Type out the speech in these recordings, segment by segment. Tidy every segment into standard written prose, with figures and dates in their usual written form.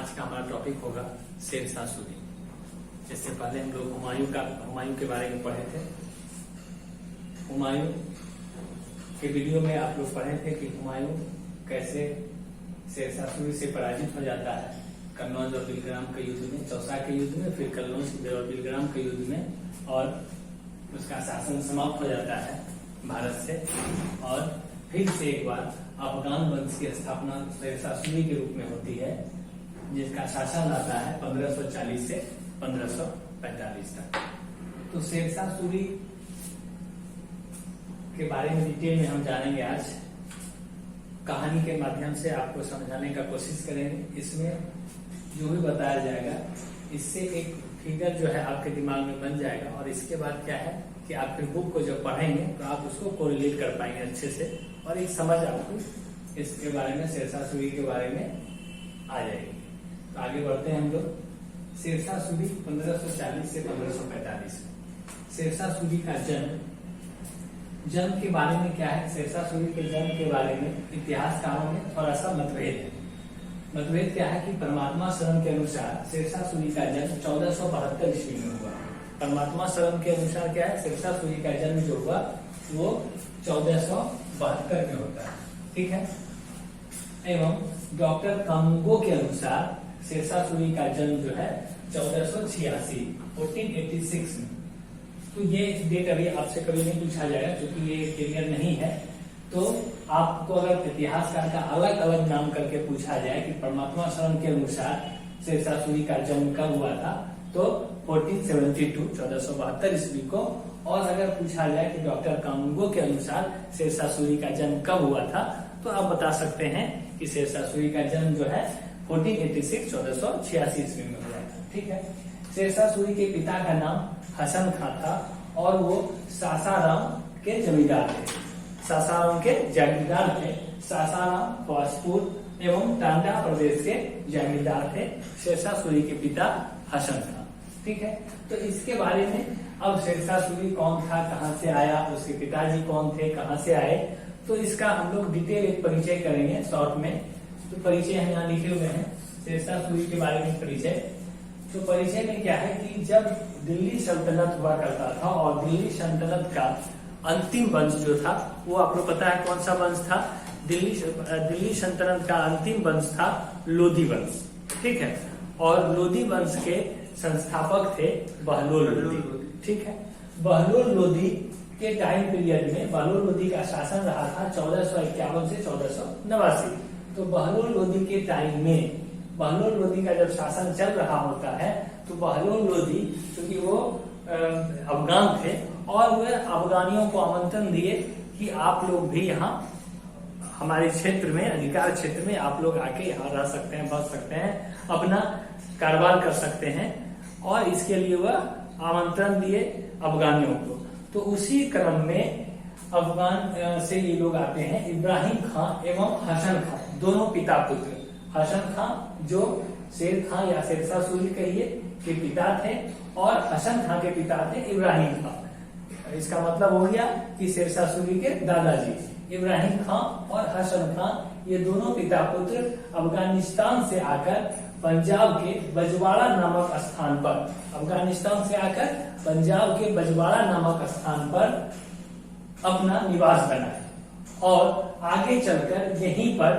आज का हमारा टॉपिक होगा शेरशाह सूरी। इससे पहले हम लोग हुमायूं के बारे में पढ़े थे। हुमायूं के वीडियो में आप लोग पढ़े थे कि हुमायूं कैसे शेरशाह सूरी से पराजित हो जाता है कन्नौज और बिलग्राम के युद्ध में, चौसा के युद्ध में, फिर कन्नौज और बिलग्राम के युद्ध में, और उसका शासन समाप्त हो जाता है भारत से। और फिर से एक बार अफगान वंश की स्थापना शेरशाह सूरी के रूप में होती है, जिसका शासन आता है 1540 से 1545 तक। तो शेरशाह सूरी के बारे में डिटेल में हम जानेंगे आज। कहानी के माध्यम से आपको समझाने का कोशिश करेंगे। इसमें जो भी बताया जाएगा इससे एक फिगर जो है आपके दिमाग में बन जाएगा, और इसके बाद क्या है कि आप फिर बुक को जब पढ़ेंगे तो आप उसको कोरिलेट कर पाएंगे अच्छे से, और एक समझ आपको इसके बारे में, शेरशाह सूरी के बारे में आ जाएगी। तो आगे बढ़ते हैं हम लोग। शेरशाह सूरी 1540 से 1545। शेरशाह सूरी का जन्म के बारे में क्या है, शेरशाह सूरी के जन्म के बारे में इतिहासकारों में थोड़ा सा मतभेद है। मतभेद क्या है कि परमात्मा शरण के अनुसार शेरशाह सूरी का जन्म 1472 ईस्वी में हुआ। परमात्मा शरण के अनुसार क्या है, शेरशाह सूरी का जन्म जो हुआ वो 1472 में होता है, ठीक है। एवं डॉक्टर कांगो के अनुसार शेरशाह सूरी का जन्म जो है 1486 में। तो ये डेट अभी आपसे कभी नहीं पूछा जाएगा क्योंकि ये क्लियर नहीं है। तो आपको अगर इतिहासकार का अलग अलग नाम करके पूछा जाए कि परमात्मा शरण के अनुसार शेरशाह सूरी का जन्म कब हुआ था, तो 1472 ईस्वी को। और अगर पूछा जाए कि डॉक्टर कांगो के अनुसार शेरशाह सूरी का जन्म कब हुआ था, तो आप बता सकते हैं कि शेरशाह सूरी का जन्म जो है 1486 ईस्वी में हुआ था, ठीक है। शेरशाह सूरी के पिता का नाम हसन खां था और वो सासाराम के जमींदार थे। सासाराम के जागीरदार थे। सासाराम, फौजपुर एवं टांडा प्रदेश के जागीरदार थे शेरशाह सूरी के पिता हसन खां, ठीक है। तो इसके बारे में अब शेरशाह सूरी कौन था, कहां से आया, उसके पिताजी कौन थे, कहां से आए, तो इसका हम लोग डिटेल एक परिचय करेंगे शॉर्ट में। तो परिचय हम यहाँ लिखे हुए हैं, शेरशाह सूरी के बारे में परिचय। तो परिचय में क्या है कि जब दिल्ली सल्तनत हुआ करता था, और दिल्ली सल्तनत का अंतिम वंश जो था वो आपको पता है कौन सा वंश था। दिल्ली सल्तनत का अंतिम वंश था लोधी वंश, ठीक है। और लोधी वंश के संस्थापक थे बहलोल लोधी, ठीक है। बहलोल लोधी के टाइम पीरियड में बहलोल लोधी का शासन रहा था 1451 से 1489। तो बहलोल लोधी के टाइम में, बहलोल लोधी का जब शासन चल रहा होता है, तो बहलोल लोधी क्योंकि वो अफगान थे और वे अफगानियों को आमंत्रण दिए कि आप लोग भी यहाँ हमारे क्षेत्र में, अधिकार क्षेत्र में आप लोग आके यहाँ रह सकते हैं, बस सकते हैं, अपना कारोबार कर सकते हैं। और इसके लिए वह आमंत्रण दिए अफगानियों को। तो उसी क्रम में अफगान से ये लोग आते हैं, इब्राहिम खां एवं हसन खां, दोनों पिता पुत्र। हसन खां जो शेर खां या शेरशाह सूरी कहिए के पिता थे, और हसन खां के पिता थे इब्राहिम खां। इसका मतलब हो गया कि शेरशाह सूरी के दादाजी इब्राहिम खां और हसन खां, ये दोनों पिता पुत्र अफगानिस्तान से आकर पंजाब के बजवाड़ा नामक स्थान पर, अफगानिस्तान से आकर पंजाब के बजवाड़ा नामक स्थान पर अपना निवास बनाए। और आगे चलकर यहीं पर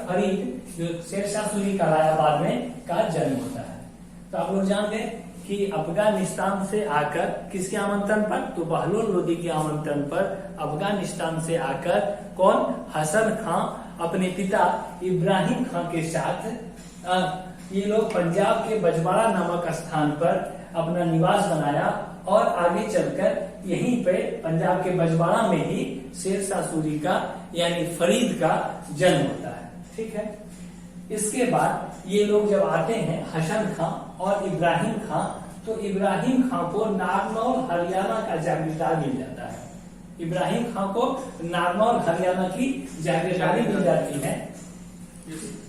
फरीद जो शेरशाह सूरी का राजा बाद में का जन्म होता है। तो आप लोग जानते हैं कि अफगानिस्तान से आकर किसके आमंत्रण पर, तो बहलोल लोधी के आमंत्रण पर अफगानिस्तान से आकर कौन, हसन खां अपने पिता इब्राहिम खां के साथ ये लोग पंजाब के बजवाड़ा नामक स्थान पर अपना निवास बनाया। और आगे चलकर यहीं पे पंजाब के बजवाड़ा में ही शेरशाह सूरी का यानी फरीद का जन्म होता है, ठीक है। इसके बाद ये लोग जब आते हैं हसन खां और इब्राहिम खां, तो इब्राहिम खां को नारनौल हरियाणा का जागीरदार मिल जाता है। इब्राहिम खां को नारनौल हरियाणा की जागीरदारी मिल जाती है,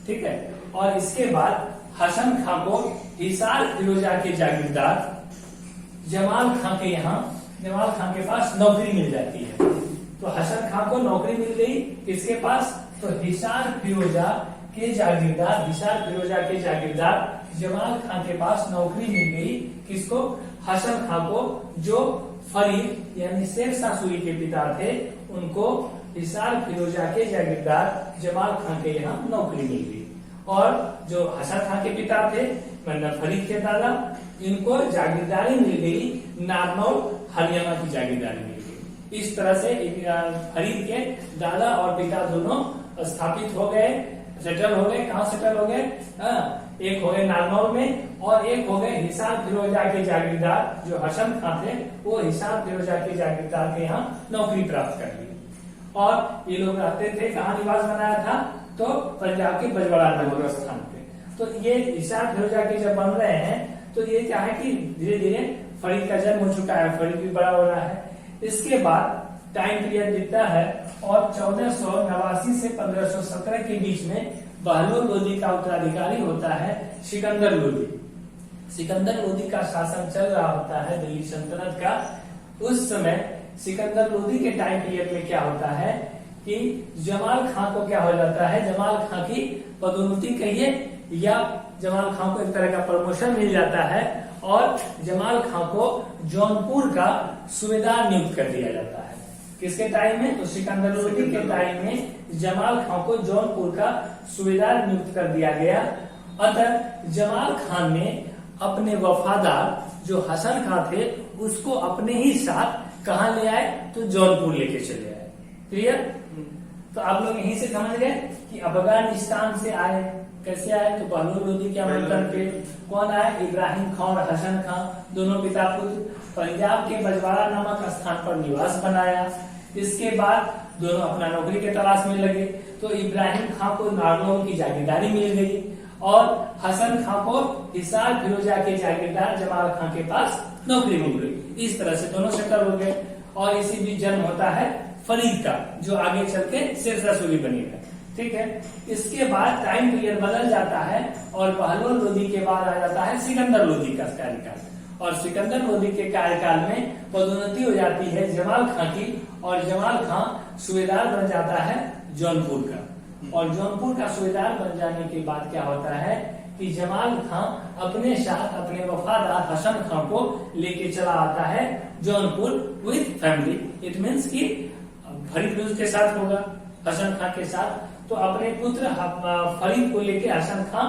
ठीक है। और इसके बाद हसन खां को हिसार फिरोजा के जागीरदार जमाल खां के पास नौकरी मिल जाती है। तो हसन खां को नौकरी मिल गई किसके पास, तो हिसार फिरोजा के जागीरदार, हिसार फिरोजा के जागीरदार जमाल खां के पास नौकरी मिल गई। किसको? हसन खां को, जो फरीद यानी शेरशाह सूरी के पिता थे, उनको हिसार फिरोजा के जागीरदार जमाल खां के यहाँ नौकरी मिल गई। और जो हसन खां के पिता थे मतलब फरीद के दादा, इनको जागीरदारी मिल गई नारनौल हरियाणा की जागीरदारी मिल गई। इस तरह से फरीद के दादा और पिता दोनों स्थापित हो गए, सेटल हो गए। कहाँ सेटल हो गए? एक हो गए नारनौल में और एक हो गए हिसार फिरोजा के जागीरदार जो हसन खां थे, वो हिसार फिरोजा के जागीरदार के यहाँ नौकरी प्राप्त कर ली। और ये लोग रहते थे, कहाँ निवास बनाया था? तो पंजाब के बजवाड़ा नामक स्थान पे। तो ये हिसार फिरोजा के जब बन रहे हैं तो ये क्या है कि धीरे धीरे फरीद का जन्म हो चुका है, फरीद भी बड़ा हो रहा है। इसके बाद टाइम पीरियड बीतता है और 1489 से 1517 के बीच में बहलोल लोदी का उत्तराधिकारी होता है सिकंदर लोदी। सिकंदर लोदी का शासन चल रहा होता है दिल्ली सल्तनत का। उस समय सिकंदर लोदी के टाइम पीरियड में क्या होता है कि जमाल खां को क्या हो जाता है, जमाल खां की पदोन्नति कहिए या जमाल खां को एक तरह का प्रमोशन मिल जाता है और जमाल खां को जौनपुर का सूबेदार नियुक्त कर दिया जाता है। किसके टाइम में? तो सिकंदर लोदी के टाइम में जमाल खां को जौनपुर का सूबेदार नियुक्त कर दिया गया। अतः जमाल खान ने अपने वफादार जो हसन खां थे उसको अपने ही साथ कहाँ ले आए? तो जौनपुर लेके चले आए। क्लियर? तो आप लोग यहीं से समझ गए कि अफगानिस्तान से आए। कैसे आए? तो बहलोल लोदी के आमंत्रण पे। कौन आए? इब्राहिम खां और हसन खां, दोनों पिता पुत्र। पंजाब के बजवाड़ा नामक स्थान पर निवास बनाया। इसके बाद दोनों अपना नौकरी के तलाश में लगे। तो इब्राहिम खां को नारनौल की जागीरदारी मिल गई और हसन खां को हिसार फिरोजा के जागीरदार जमाल खां के पास नौकरी मिल गई। इस तरह से दोनों सेटल हो गए और इसी बीच जन्म होता है फरीद का, जो आगे चल के शेरशाह सूरी बनेगा। ठीक है। इसके बाद टाइम पीरियड बदल जाता है और बहलोल लोदी के बाद आ जाता है सिकंदर लोदी का कार्यकाल। और सिकंदर लोदी के कार्यकाल में पदोन्नति हो जाती है जमाल खां की और जमाल खां सूबेदार बन जाता है जौनपुर का। और जौनपुर का सूबेदार बन जाने के बाद क्या होता है कि जमाल खां अपने साथ अपने वफादार हसन खां को लेके चला आता है Jaunpur with family. It means कि फरीद के साथ होगा, हसन खां के साथ। तो अपने पुत्र फरीद को लेके हसन खां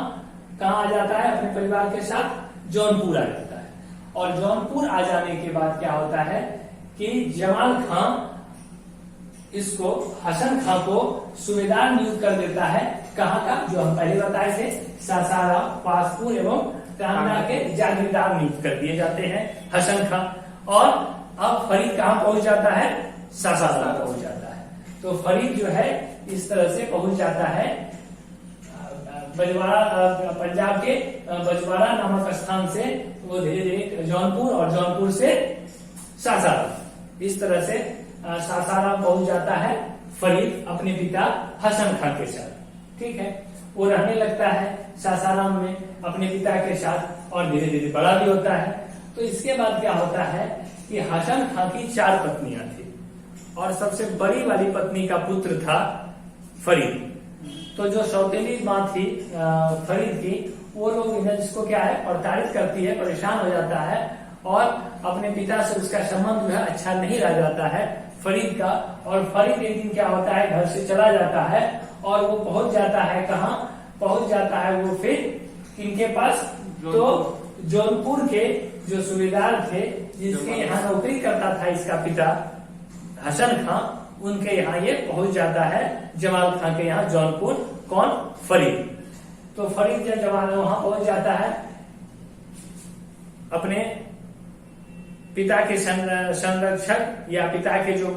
कहाँ आ जाता है? अपने परिवार के साथ जौनपुर आ जाता है। और जौनपुर आ जाने के बाद क्या होता है कि जमाल खां इसको हसन खां को सूबेदार नियुक्त कर देता है। कहाँ का? जो हम पहले बताए थे, सासाराम, पासपुर एवं कांगड़ा के जागीरदार नियुक्त कर दिए जाते हैं हसन खां। और अब फरीद कहाँ पहुंच जाता है? सासाराम पहुंच जाता है। तो फरीद जो है इस तरह से पहुंच जाता है बजवाड़ा, पंजाब के बजवाड़ा नामक स्थान से वो धीरे धीरे जौनपुर और जौनपुर से सासाराम, इस तरह से सासाराम पहुंच जाता है फरीद अपने पिता हसन खां के साथ। ठीक है। वो रहने लगता है सासाराम में अपने पिता के साथ और धीरे धीरे बड़ा भी होता है। तो इसके बाद क्या होता है कि हसन खां की 4 पत्नियां थी और सबसे बड़ी वाली पत्नी का पुत्र था फरीद। तो जो सौतेली माँ थी फरीद की, वो लोग जिसको क्या है प्रताड़ित करती है, परेशान हो जाता है और अपने पिता से उसका संबंध जो है अच्छा नहीं रह जाता है फरीद का। और फरीद एक दिन क्या होता है घर से चला जाता है और वो पहुंच जाता है कहाँ? पहुंच जाता है वो फिर इनके पास। तो जौनपुर के जो सूबेदार थे जिसके यहाँ नौकरी करता था इसका पिता हसन खां, उनके यहाँ ये पहुंच जाता है जमाल खां के यहाँ जौनपुर। कौन? फरीद। तो फरीद जब जमाल वहां पहुंच जाता है अपने पिता के संरक्षक या पिता के जो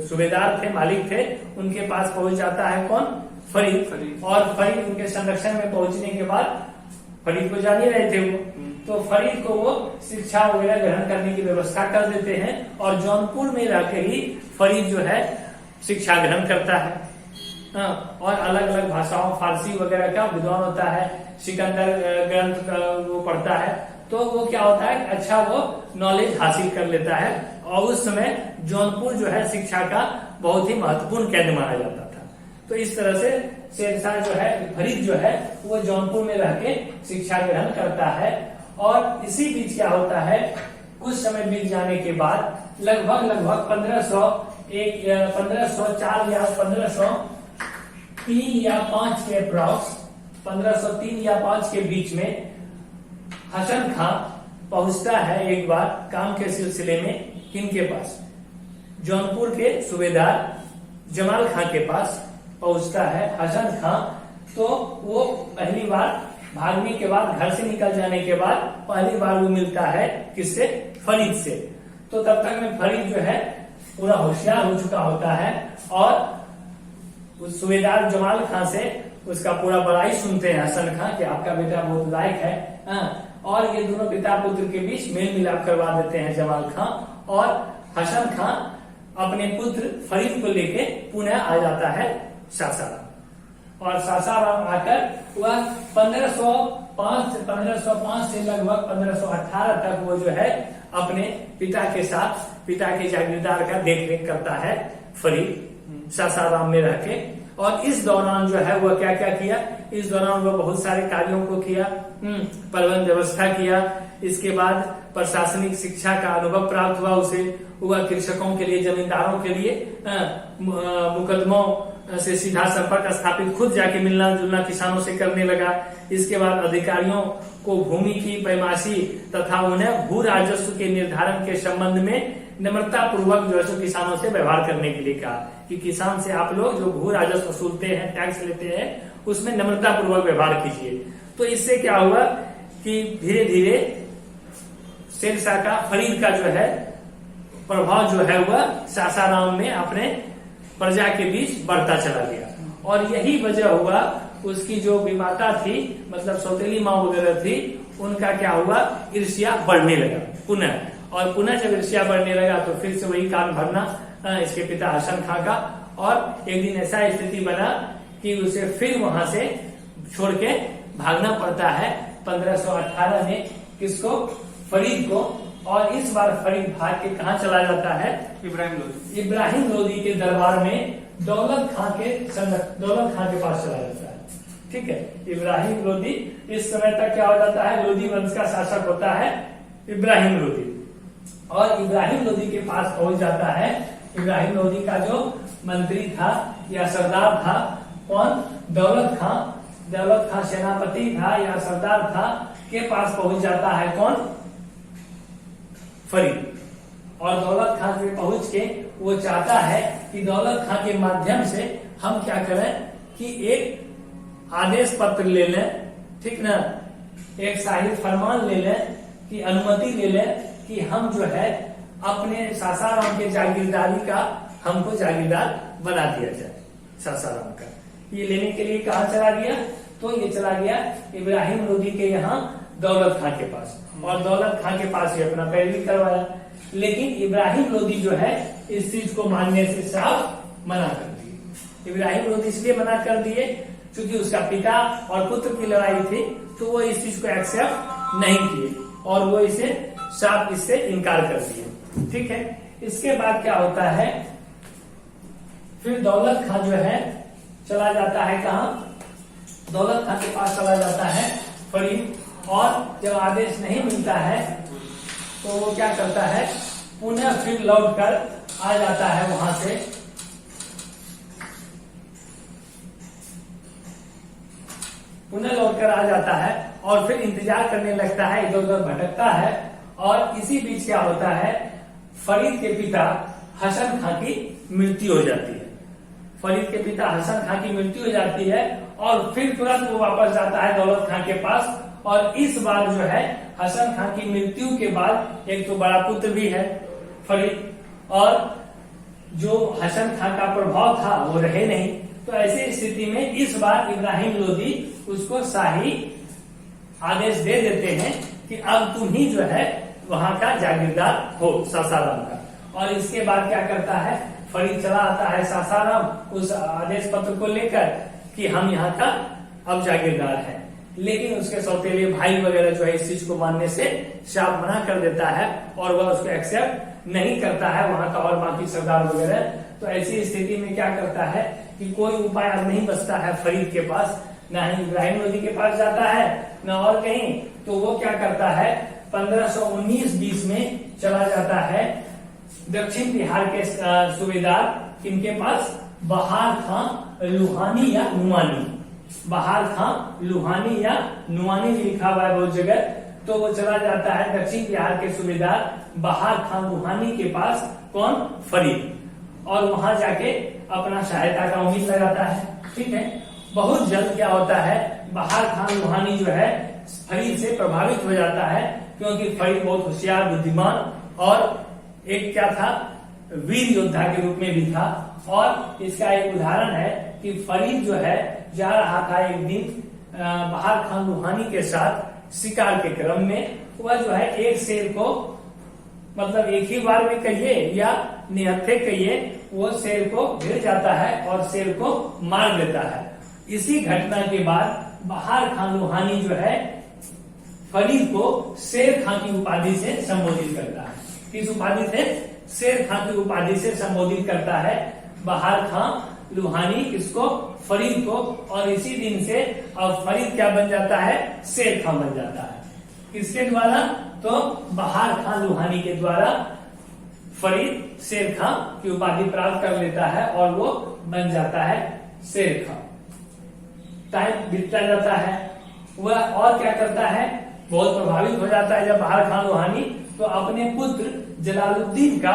सूबेदार थे, मालिक थे, उनके पास पहुंच जाता है कौन? फरीद। और फरीद उनके संरक्षण में पहुंचने के बाद फरीद को जान ही रहे थे वो, तो फरीद को वो शिक्षा वगैरह ग्रहण करने की व्यवस्था कर देते हैं और जौनपुर में रहकर ही फरीद जो है शिक्षा ग्रहण करता है। और अलग अलग भाषाओं, फारसी वगैरह का विद्वान होता है, सिकंदर ग्रंथ का वो पढ़ता है। तो वो क्या होता है अच्छा वो नॉलेज हासिल कर लेता है। और उस समय जौनपुर जो है शिक्षा का बहुत ही महत्वपूर्ण केंद्र माना जाता था। तो इस तरह से शेरशाह जो है, फरीद जो है वो जौनपुर में रह के शिक्षा ग्रहण करता है। और इसी बीच क्या होता है, कुछ समय बीत जाने के बाद लगभग 1504 या 1503 या 5 के अप्रॉक्स, 1503 या 5 के बीच में हसन खां पहुंचता है एक बार काम के सिलसिले में किनके पास, जौनपुर के सूबेदार जमाल खां के पास पहुंचता है हसन खां। तो वो पहली बार भागने के बाद, घर से निकल जाने के बाद पहली बार वो मिलता है किससे, फरीद से। तो तब तक में फरीद जो है पूरा होशियार हो चुका होता है और उस सूबेदार जमाल खां से उसका पूरा बड़ाई सुनते हैं हसन खां कि आपका बेटा बहुत लायक है। और ये दोनों पिता पुत्र के बीच मेल मिलाप करवा देते हैं जमाल खां, और हसन खां अपने पुत्र फरीद को लेके पुणे आ जाता है सासाराम। और सासाराम आकर वह 1505 से लगभग 1518 तक वो जो है अपने पिता के साथ, पिता के जागीरदार का देखरेख करता है फरीद सासाराम में रह के। और इस दौरान जो है वह क्या क्या किया, इस दौरान वह बहुत सारे कार्यों को किया, प्रबंध व्यवस्था किया। इसके बाद प्रशासनिक शिक्षा का अनुभव प्राप्त हुआ उसे। वह कृषकों के लिए, जमींदारों के लिए मुकदमों से सीधा संपर्क स्थापित, खुद जाके मिलना जुलना किसानों से करने लगा। इसके बाद अधिकारियों को भूमि की पैमाशी तथा उन्हें भू राजस्व के निर्धारण के संबंध में नम्रता पूर्वक जो है किसानों से व्यवहार करने के लिए कहा कि किसान से आप लोग जो भू राजस्व वसूलते हैं, टैक्स लेते हैं, उसमें नम्रता पूर्वक व्यवहार कीजिए। तो इससे क्या हुआ कि धीरे धीरे शेरशाह का, फरीद का जो है प्रभाव जो है वह सासाराम में अपने प्रजा के बीच बढ़ता चला गया। और यही वजह हुआ उसकी जो विमाता थी, मतलब सौतेली माँ वगैरह थी, उनका क्या हुआ, ईर्ष्या बढ़ने लगा पुनः। और पुनः जब ईर्ष्या बढ़ने लगा तो फिर से वही कान भरना इसके पिता हसन खां का। और एक दिन ऐसा स्थिति बना कि उसे फिर वहां से छोड़ के भागना पड़ता है 1518 में, किसको, फरीद को। और इस बार फरीद भाग के कहा चला जाता है, इब्राहिम लोदी के दरबार में दौलत खां के पास चला जाता है। ठीक है, इब्राहिम लोदी, इस समय तक क्या हो जाता है, लोदी वंश का शासक होता है इब्राहिम लोदी। और इब्राहिम लोदी के पास पहुंच जाता है। इब्राहिम लोदी का जो मंत्री था या सरदार था, कौन, दौलत खां सेनापति था या सरदार था, के पास पहुंच जाता है कौन, फरीद। और दौलत खां से पहुंच के वो चाहता है कि दौलत खां के माध्यम से हम क्या करें कि एक आदेश पत्र ले लें, ठीक ना, एक शाही फरमान ले लें, कि अनुमति ले लें कि हम जो है अपने सासाराम के जागीरदारी का, हमको जागीरदार बना दिया जाए सासाराम का। ये लेने के लिए कहा चला गया, तो ये चला गया इब्राहिम लोदी के यहाँ दौलत खां के पास। और दौलत खां के पास ये अपना पैरवी करवाया। लेकिन इब्राहिम लोदी जो है इस चीज को मानने से साफ मना कर दिए। इब्राहिम लोदी इसलिए मना कर दिए क्योंकि उसका पिता और पुत्र की लड़ाई थी, तो वो इस चीज को एक्सेप्ट नहीं किए और वो इसे साफ इससे इनकार कर दिए। ठीक है, इसके बाद क्या होता है, फिर दौलत खां जो है चला जाता है कहा, दौलत खां के पास चला जाता है फरीद। और जब आदेश नहीं मिलता है तो वो क्या करता है, पुनः फिर लौटकर आ जाता है वहां से। पुनः लौटकर आ जाता है और फिर इंतजार करने लगता है, इधर उधर भटकता है। और इसी बीच क्या होता है, फरीद के पिता हसन खां की मृत्यु हो जाती है। फरीद के पिता हसन खां की मृत्यु हो जाती है और फिर तुरंत वो वापस जाता है दौलत खां के पास। और इस बार जो है हसन खां की मृत्यु के बाद एक तो बड़ा पुत्र भी है फरीद, और जो हसन खां का प्रभाव था वो रहे नहीं। तो ऐसी स्थिति में इस बार इब्राहिम लोदी उसको शाही आदेश दे देते हैं कि अब तुम ही जो है वहां का जागीरदार हो सासाराम का। और इसके बाद क्या करता है, फरीद चला आता है सासाराम उस आदेश पत्र को लेकर कि हम यहाँ का अब जागीरदार हैं। लेकिन उसके सौतेले भाई वगैरह जो है इस चीज को मानने से साफ मना कर देता है और वह उसको एक्सेप्ट नहीं करता है, वहां का और बाकी सरदार वगैरह। तो ऐसी स्थिति में क्या करता है, कि कोई उपाय अब नहीं बचता है फरीद के पास, ना ही इब्राहिम लोदी के पास जाता है न और कहीं, तो वो क्या करता है 1519-20 में चला जाता है दक्षिण बिहार के सूबेदार इनके पास बहार खां लुहानी या नुमानी, बहार खां लुहानी या नुमानी भी लिखा हुआ है बहुत जगह। तो वो चला जाता है दक्षिण बिहार के सूबेदार बहार खां लुहानी के पास, कौन, फरीद, और वहां जाके अपना सहायता का उम्मीद लगाता है। ठीक है, बहुत जल्द क्या होता है बहार खां लुहानी जो है फरीद से प्रभावित हो जाता है, क्योंकि फरीद बहुत होशियार, बुद्धिमान और एक क्या था, वीर योद्धा के रूप में भी था। और इसका एक उदाहरण है कि फरीद जो है जा रहा था एक दिन बहार खां लुहानी के साथ शिकार के क्रम में, वह जो है एक शेर को, मतलब एक ही बार में कहिए या निहत्थे कहिए, वो शेर को भिड़ जाता है और शेर को मार देता है। इसी घटना के बाद बहार खां लुहानी जो है फरीद को शेर खां की उपाधि से संबोधित करता है। किस उपाधि से? शेर खां की उपाधि से संबोधित करता है बहार खां लुहानी किसको? फरीद को। और इसी दिन से अब फरीद क्या बन जाता है? शेर खां बन जाता है। किसके द्वारा? तो बहार खां लुहानी के द्वारा फरीद शेर खां की उपाधि प्राप्त कर लेता है और वो बन जाता है शेर खां। टाइम बीतता जाता है, वह और क्या करता है, बहुत प्रभावित हो जाता है जब बहार खां लुहानी, तो अपने पुत्र जलालुद्दीन का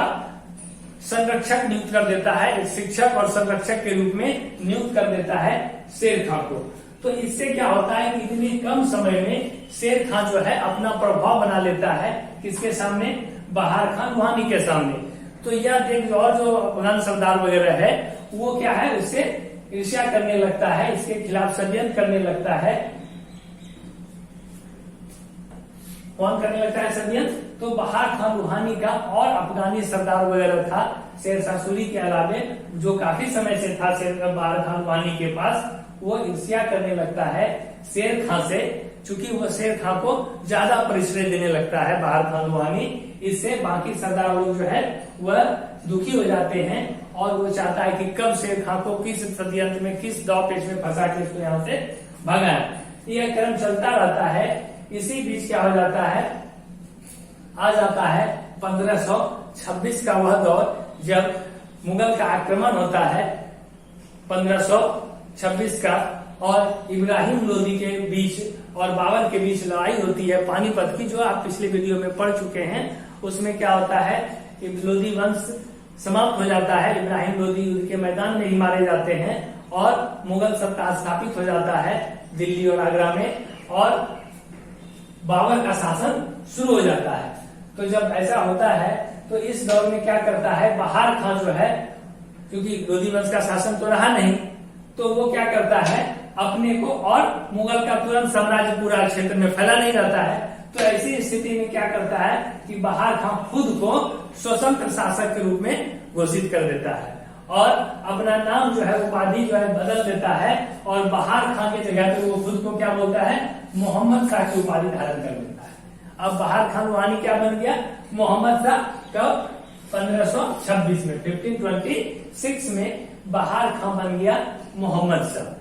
संरक्षक नियुक्त कर देता है, एक शिक्षक और संरक्षक के रूप में नियुक्त कर देता है शेर खां को। तो इससे क्या होता है कि इतने कम समय में शेर खां जो है अपना प्रभाव बना लेता है, किसके सामने? बहार खां लुहानी के सामने। तो यह देख, और जो अफगान सरदार वगैरह है वो क्या है, उससे ईर्ष्या करने लगता है, इसके खिलाफ षड्यंत्र करने लगता है। कौन करने लगता है षड्यंत्र? तो बहार खां लुहानी का और अफगानी सरदार वगैरह था शेरशाह सूरी के अलावे, जो काफी समय से था बहार खां लुहानी के पास, वो ईर्ष्या करने लगता है शेर खां से, चूंकि वो शेर खां को ज्यादा परिश्रय देने लगता है बहार खां लुहानी। इससे बाकी सरदार लोग जो है वह दुखी हो जाते हैं और वो चाहता है कि कब शेर खां को किस षड्यंत्र में, किस दांव पेच में फंसा के इसको यहाँ से भगाए। यह क्रम चलता रहता है। इसी बीच क्या हो जाता है, आ जाता है 1526 का वह दौर जब मुगल का आक्रमण होता है 1526 का, और इब्राहिम लोदी के बीच और बाबर के बीच लड़ाई होती है पानीपत की, जो आप पिछले वीडियो में पढ़ चुके हैं। उसमें क्या होता है, लोदी वंश समाप्त हो जाता है, इब्राहिम लोदी युद्ध के मैदान में ही मारे जाते हैं और मुगल सत्ता स्थापित हो जाता है दिल्ली और आगरा में, और बाबर का शासन शुरू हो जाता है। तो जब ऐसा होता है तो इस दौर में क्या करता है बहार खां जो है, क्योंकि लोदी वंश का शासन तो रहा नहीं, तो वो क्या करता है अपने को, और मुगल का तुरंत साम्राज्य पूरा क्षेत्र में फैला नहीं रहता है, तो ऐसी स्थिति में क्या करता है कि बहार खां खुद को स्वतंत्र शासक के रूप में घोषित कर देता है और अपना नाम जो है, उपाधि जो है बदल देता है, और बहार खां की जगह पे वो खुद को क्या बोलता है, मोहम्मद शाह की उपाधि धारण कर लेता है। अब बहार खां लुहानी क्या बन गया, मोहम्मद शाह। कब? 1526 में, 1526 में बहार खां बन गया मोहम्मद शाह।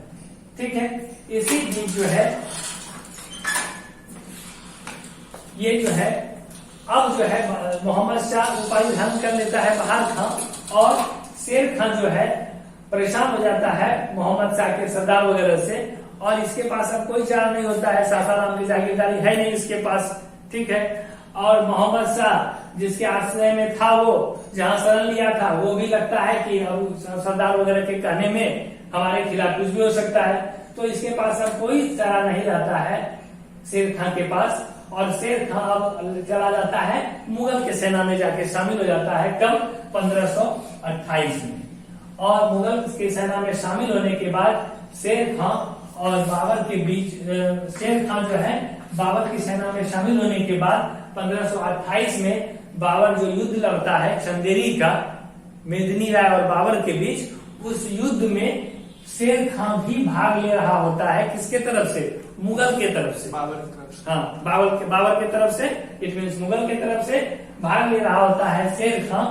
ठीक है, इसी बीच जो है ये जो है, अब जो है मोहम्मद शाह उपाधि धारण कर लेता है बहार खां, और शेर खां जो है परेशान हो जाता है मोहम्मद शाह के सरदार वगैरह से, और इसके पास अब कोई चारा नहीं होता है, सासाराम की जागीरदारी है नहीं इसके पास। ठीक है, और मोहम्मद शाह जिसके आश्रय में था, वो जहां शरण लिया था, वो भी लगता है कि अब सरदार वगैरह के कहने में हमारे खिलाफ कुछ भी हो सकता है, तो इसके पास अब कोई चारा नहीं रहता है शेर खां के पास, और शेर खां अब चला जाता है मुगल के सेना में जाके शामिल हो जाता है। कब? 1528 में। और मुगल की सेना में शामिल होने के बाद शेर खां और बाबर के बीच, शेर खां जो है बाबर की सेना में शामिल होने के बाद 1528 में बाबर जो युद्ध लड़ता है चंदेरी का, मेदिनी राय और बाबर के बीच, उस युद्ध में शेर खां भी भाग ले रहा होता है। किसके तरफ से? मुगल के तरफ से, बाबर की तरफ से। हाँ, बाबर के तरफ से, इट मीन्स मुगल के तरफ से भाग ले रहा होता है शेर खां।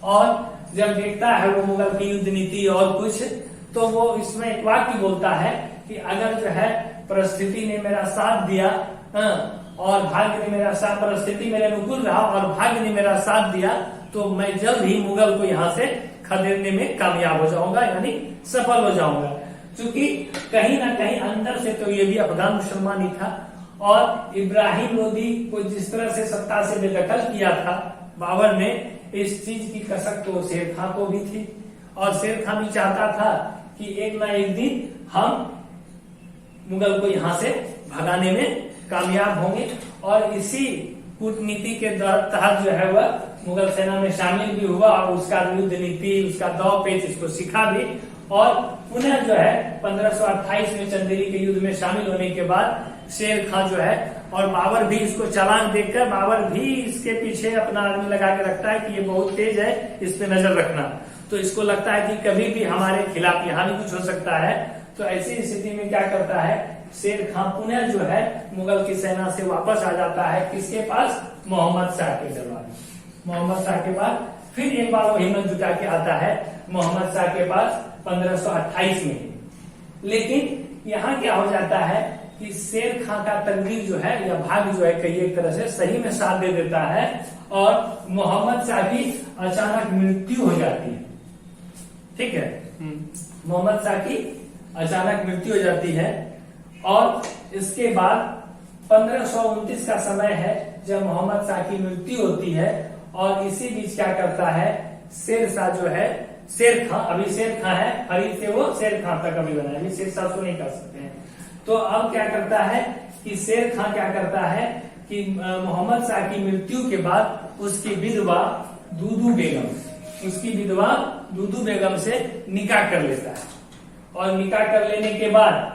और जब देखता है वो मुगल की युद्ध नीति और कुछ, तो वो इसमें एक वाक्य बोलता है कि अगर जो है परिस्थिति ने मेरा साथ दिया और भाग्य ने मेरा साथ, परिस्थिति मेरे अनुकूल रहा और भाग्य ने मेरा साथ दिया, तो मैं जल्द ही मुगल को यहाँ से खदेड़ने में कामयाब हो जाऊंगा, यानी सफल हो जाऊंगा। क्योंकि कहीं ना कहीं अंदर से तो ये भी अफगान मुसलमान ही था, और इब्राहिम लोदी को जिस तरह से सत्ता से बेदखल किया था बाबर ने, इस चीज की कसक तो शेर खां को भी थी, और शेर खां भी चाहता था कि एक ना एक दिन हम मुगल को यहाँ से भगाने में कामयाब होंगे। और इसी कूटनीति के तहत जो है वह मुगल सेना में शामिल भी हुआ और उसका युद्ध नीति, उसका दाव पेच इसको सीखा भी, और पुनः जो है 1528 में चंदेरी के युद्ध में शामिल होने के बाद शेर खां जो है, और बाबर भी इसको चालाक देखकर बाबर भी इसके पीछे अपना आदमी लगा के रखता है कि ये बहुत तेज है, इस पे नजर रखना। तो इसको लगता है कि कभी भी हमारे खिलाफ यहाँ भी कुछ हो सकता है। तो ऐसी स्थिति में क्या करता है शेर खां, पुनः जो है मुगल की सेना से वापस आ जाता है किसके पास, मोहम्मद शाह के दरबार। मोहम्मद शाह के पास फिर एक बार वो हिम्मत जुटा के आता है मोहम्मद शाह के पास 1528 में। लेकिन यहाँ क्या हो जाता है कि शेर खां का तकदीर जो है या भाग्य जो है कई एक तरह से सही में साथ दे देता है, और मोहम्मद शाह की अचानक मृत्यु हो जाती है। ठीक है, मोहम्मद शाह की अचानक मृत्यु हो जाती है, और इसके बाद 1529 का समय है जब मोहम्मद शाह की मृत्यु होती है। और इसी बीच क्या करता है शेर शाह जो है, शेर खां, अभी शेर खां है, फरीद से वो शेर खां तक अभी बना है, शेर शाह को नहीं कर सकते हैं। तो अब क्या करता है कि शेर खां क्या करता है कि मोहम्मद शाह की मृत्यु के बाद उसकी विधवा दूदू बेगम, उसकी विधवा दूदू बेगम से निकाह कर लेता है, और निकाह कर लेने के बाद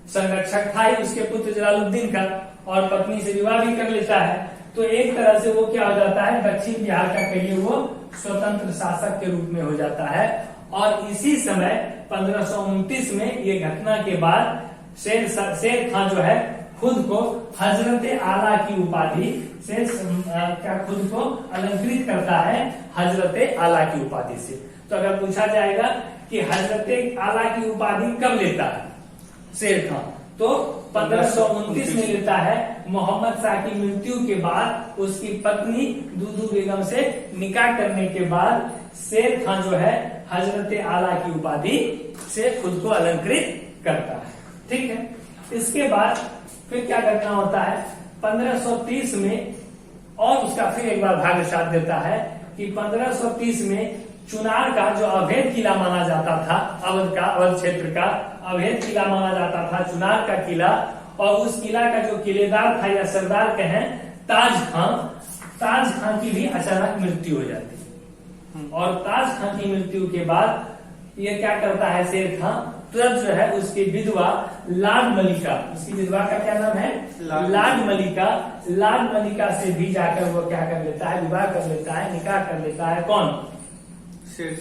संरक्षक था ही उसके पुत्र जलालुद्दीन का, और पत्नी से विवाह भी कर लेता है। तो एक तरह से वो क्या हो जाता है, दक्षिण बिहार का कहिए वो स्वतंत्र शासक के रूप में हो जाता है। और इसी समय 1529 में ये घटना के बाद शेर खां जो है खुद को हजरत आला की उपाधि से क्या खुद को अलंकृत करता है हजरत आला की उपाधि से। तो अगर पूछा जाएगा कि हजरत आला की उपाधि कब लेता है शेर खां, तो 1529 में लेता है। मोहम्मद शाह की मृत्यु के बाद उसकी पत्नी दूदू बेगम से निकाह करने के बाद शेर खां जो है हजरत आला की उपाधि से खुद को अलंकृत करता है। ठीक है, इसके बाद फिर क्या घटना होता है 1530 में, और उसका फिर एक बार भाग्य साथ देता है कि 1530 में चुनार का जो अवैध किला माना जाता था, अवध क्षेत्र का अवैध किला माना जाता था चुनार का किला, और उस किला का जो किलेदार था या सरदार कहें ताज खां की भी अचानक मृत्यु हो जाती है। और ताज खां की मृत्यु के बाद ये क्या करता है शेर खां, तुरंत जो है उसकी विधवा लाड मलिका, उसकी विधवा का क्या नाम है लाड मलिका से भी जाकर वो क्या कर लेता है, विवाह कर लेता है, निकाह कर लेता है। कौन,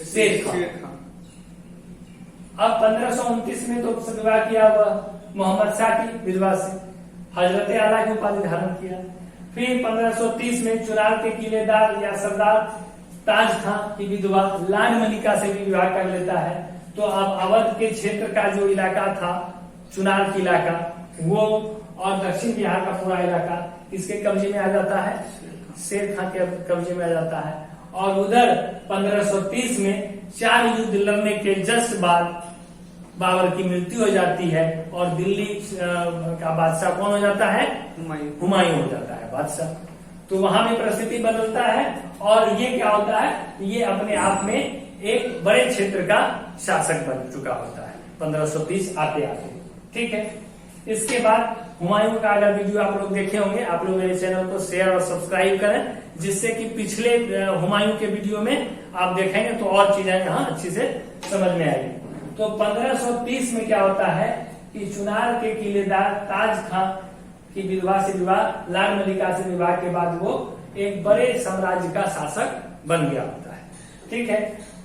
शेर खां। अब 1529 में तो विवाह किया हुआ मोहम्मद शाह की विधवा से, हजरत आला की उपाधि धारण किया। फिर 1530 में चुनार के किलेदार या सरदार ताज खां की विधवा लाड मलिका से भी विवाह कर लेता है। तो अब अवध के क्षेत्र का जो इलाका था चुनार किला का वो, और दक्षिण बिहार का पूरा इलाका किसके कब्जे में आ जाता है, शेर खां के कब्जे में आ जाता है। और उधर 1530 में 4 युद्ध लड़ने के जस्ट बाद बाबर की मृत्यु हो जाती है, और दिल्ली का बादशाह कौन हो जाता है, हुमायूं हो जाता है बादशाह। तो वहां भी परिस्थिति बदलता है, और ये क्या होता है, ये अपने आप में एक बड़े क्षेत्र का शासक बन चुका होता है 1530 आते आते। ठीक है, इसके बाद हुमायूं का अगर वीडियो आप लोग देखे होंगे, आप लोग मेरे चैनल को शेयर और सब्सक्राइब करें, जिससे कि पिछले हुमायूं के वीडियो में आप देखेंगे तो और चीजें यहाँ अच्छी से समझ में आएगी। तो 1530 में क्या होता है कि चुनार के किलेदार ताज खां की विधवा से विवाह, लाड मलिका से विवाह के बाद वो एक बड़े साम्राज्य का शासक बन गया होता है। ठीक है,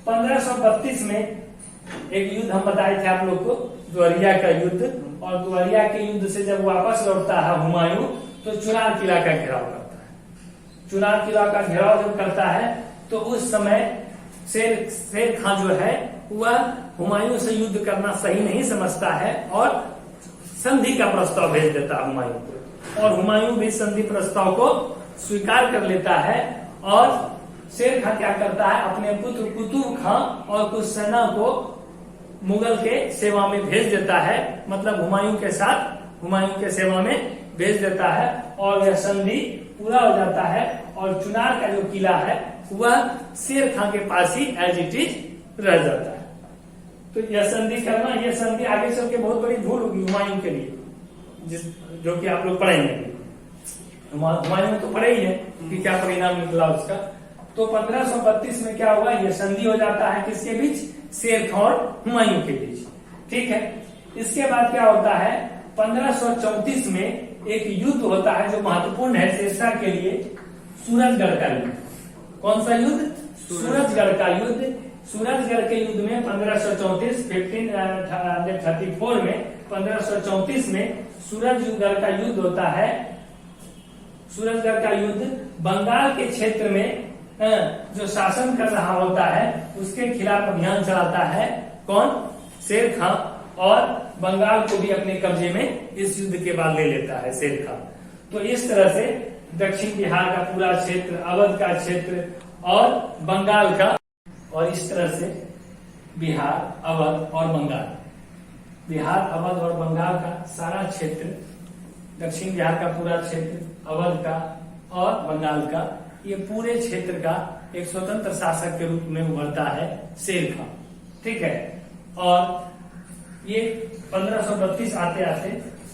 1532 में एक युद्ध हम बताए थे आप लोग को, द्वारिया का युद्ध, और द्वारिया के युद्ध से जब वापस लौटता है हुमायूं तो चुनार किला का घेराव करता है। चुनार किला का घेराव जब करता है तो उस समय शेर खां जो है वह हुमायूं से युद्ध करना सही नहीं समझता है और संधि का प्रस्ताव भेज देता है हुमायूं को, और हुमायूं भी संधि प्रस्ताव को स्वीकार कर लेता है। और शेर खां क्या करता है, अपने पुत्र कुतुब खां और कुछ सेना को मुगल के सेवा में भेज देता है, मतलब हुमायूं के साथ हुमायूं के सेवा में भेज देता है, और यह संधि पूरा हो जाता है। और चुनार का जो किला है वह शेर खां के पास ही एज इट इज रह जाता है। तो यह संधि करना, यह संधि आगे चल के बहुत बड़ी भूल होगी हुमायूं के लिए, जो कि आप लोग पढ़ेंगे। हुमायूं तो पढ़े ही है कि क्या परिणाम निकला उसका। तो 1532 में क्या हुआ, यह संधि हो जाता है किसके बीच, शेर खां और हुमायूं के बीच, ठीक है। इसके बाद क्या होता है, 1534 में एक युद्ध होता है जो महत्वपूर्ण है शेरशाह के लिए, सूरजगढ़ का युद्ध। कौन सा युद्ध, सूरजगढ़ का युद्ध। सूरजगढ़ के युद्ध में 1534 में 1534 में सूरजगढ़ का युद्ध होता है। सूरजगढ़ का युद्ध बंगाल के क्षेत्र में जो शासन कर रहा होता है उसके खिलाफ अभियान चलाता है कौन, शेर खां, और बंगाल को भी अपने कब्जे में इस युद्ध के बाद ले लेता है शेर खां। तो इस तरह से दक्षिण बिहार का पूरा क्षेत्र, अवध का क्षेत्र और बंगाल का, और इस तरह से बिहार, अवध और बंगाल, बिहार, अवध और बंगाल का सारा क्षेत्र, दक्षिण बिहार का पूरा क्षेत्र, अवध का और बंगाल का, ये पूरे क्षेत्र का एक स्वतंत्र शासक के रूप में उभरता है शेर खां, ठीक है। और ये 1532 आते आते,